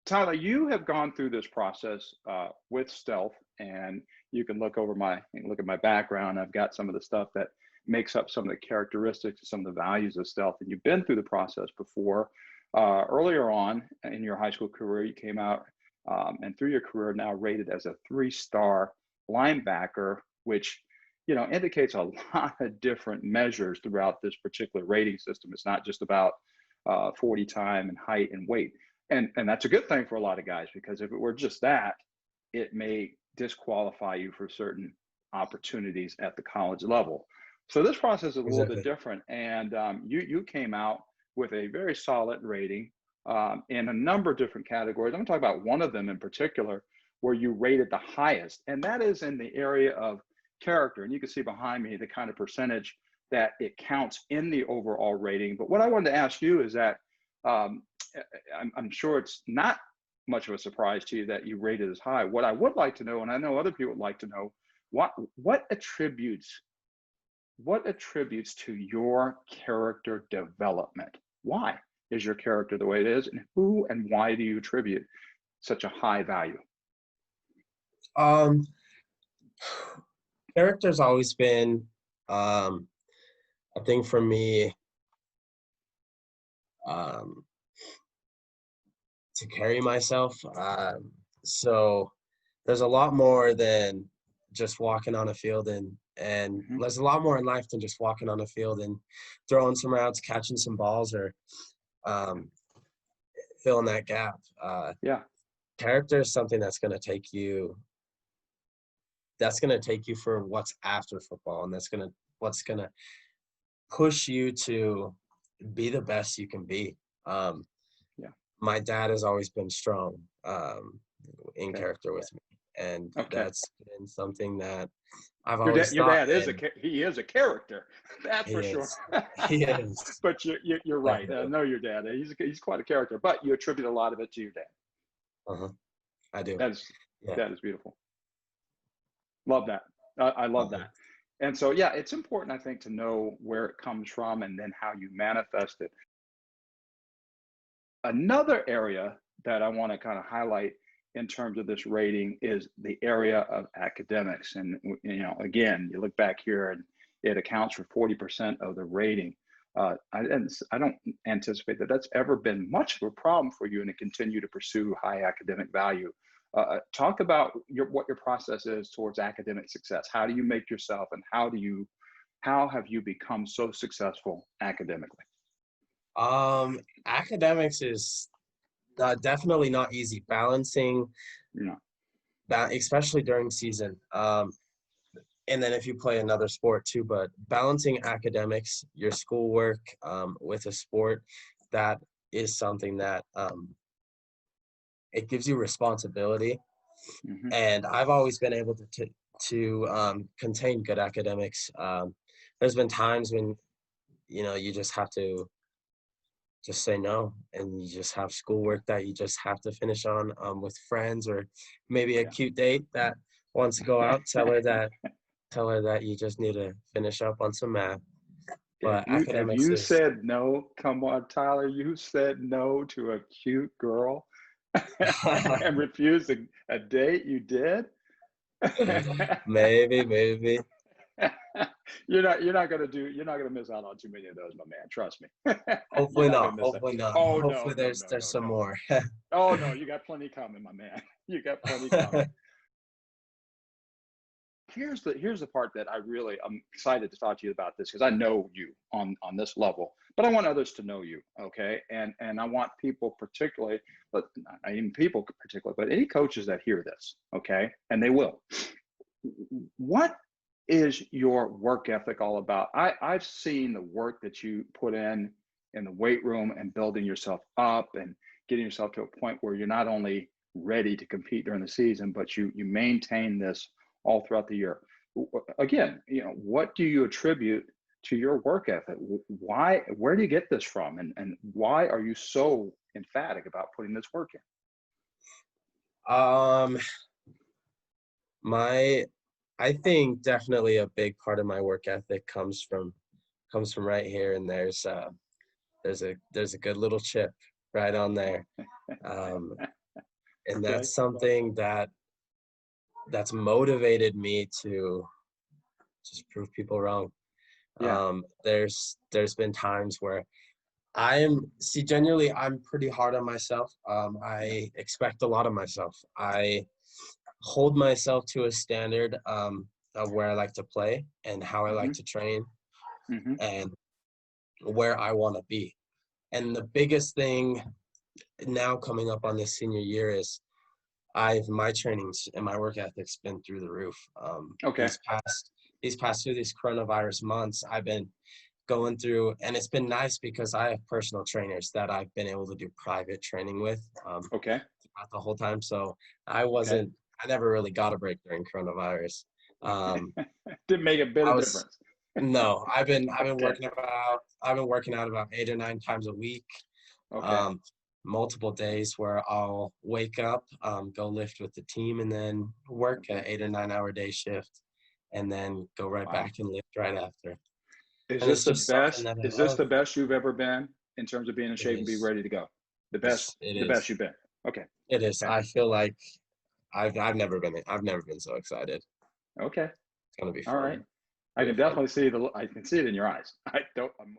Tyler, you have gone through this process with stealth, and you can look at my background. I've got some of the stuff that makes up some of the characteristics, some of the values of stealth, and you've been through the process before. Earlier on in your high school career, you came out and through your career now rated as a three-star linebacker, which indicates a lot of different measures throughout this particular rating system. It's not just about 40 time and height and weight. And that's a good thing for a lot of guys, because if it were just that, it may disqualify you for certain opportunities at the college level. So this process is a little bit Exactly. different. And you came out with a very solid rating in a number of different categories. I'm going to talk about one of them in particular where you rated the highest, and that is in the area of character. And you can see behind me the kind of percentage that it counts in the overall rating. But what I wanted to ask you is that um, I'm sure it's not much of a surprise to you that you rated as high. What I would like to know, and I know other people would like to know, what what attributes what attributes to your character development? Why is your character the way it is, and who and why do you attribute such a high value? Um, Character's always been a thing for me, um, to carry myself. So there's a lot more than just walking on a field, and Hmm. there's a lot more in life than just walking on a field and throwing some routes, catching some balls, or um, filling that gap. Yeah. Character is something that's going to take you for what's after football, and what's going to push you to be the best you can be. um, Yeah. my dad has always been strong, in Okay. character with me, and Okay. that's been something that I've Your dad, always your thought. dad is And he is a character, that's he for sure. is he is But you're right. I definitely. know your dad. He's quite a character, but you attribute a lot of it to your dad. Uh-huh. I do. That is Yeah. that is beautiful. Love that. I love Uh-huh. that. And so, yeah, it's important, I think, to know where it comes from and then how you manifest it. Another area that I want to kind of highlight in terms of this rating is the area of academics. And, again, you look back here and it accounts for 40% of the rating. I don't anticipate that that's ever been much of a problem for you and to continue to pursue high academic value. Talk about what your process is towards academic success. How do you make yourself, and how have you become so successful academically? Academics is definitely not easy. Balancing You know, that, especially during season. And then if you play another sport too, but balancing academics, your schoolwork, with a sport, that is something that, it gives you responsibility. hmm And I've always been able to contain good academics. There's been times when you just have to just say no, and you just have schoolwork that you just have to finish on, with friends, or maybe a yeah. cute date that wants to go out. Tell her that you just need to finish up on some math. Have But you have academics you is said no? Come on, Tyler. You said no to a cute girl and refused a date. You did. maybe. You're not gonna miss out on too many of those, my man. Trust me. You're Hopefully not gonna not. miss that. Hopefully not. Oh no, Hopefully no, there's no, there's no, some no. more. Oh no, you got plenty coming, my man. You got plenty coming. Here's the part that I'm excited to talk to you about this, because I know you on this level, but I want others to know you, okay? And I want people particularly, but not even people particularly, but any coaches that hear this, okay, and they will. What is your work ethic all about? I've seen the work that you put in the weight room and building yourself up and getting yourself to a point where you're not only ready to compete during the season, but you maintain this all throughout the year. Again, what do you attribute to your work ethic? Why, where do you get this from? And why are you so emphatic about putting this work in? um my I think definitely a big part of my work ethic comes from right here, and there's a good little chip right on there. Um and Okay. that's something that's motivated me to just prove people wrong. Yeah. There's been times where genuinely, I'm pretty hard on myself. Yeah. I expect a lot of myself. I hold myself to a standard of where I like to play and how I like Mm-hmm. to train Mm-hmm. and where I want to be. And the biggest thing now coming up on this senior year is my trainings and my work ethic's been through the roof. Okay. These past these coronavirus months, I've been going through, and it's been nice because I have personal trainers that I've been able to do private training with Okay. throughout the whole time. So Okay. I never really got a break during coronavirus. Um, Didn't make a bit I of was difference. no, Okay. I've been working out about 8 or 9 times a week, Okay. um, multiple days where I'll wake up, go lift with the team, and then work an Okay. 8 or 9 hour day shift, and then go right Wow. back and lift right after. Is And this it's the just something best? that I Is this love. the best you've ever been in terms of being in It shape and be is. ready to go? The best, It the best is. you've been. Okay. It is. Okay. I feel like I've never been so excited. Okay. It's gonna be All right. fun. I Be can fun. definitely see I can see it in your eyes. I don't. I'm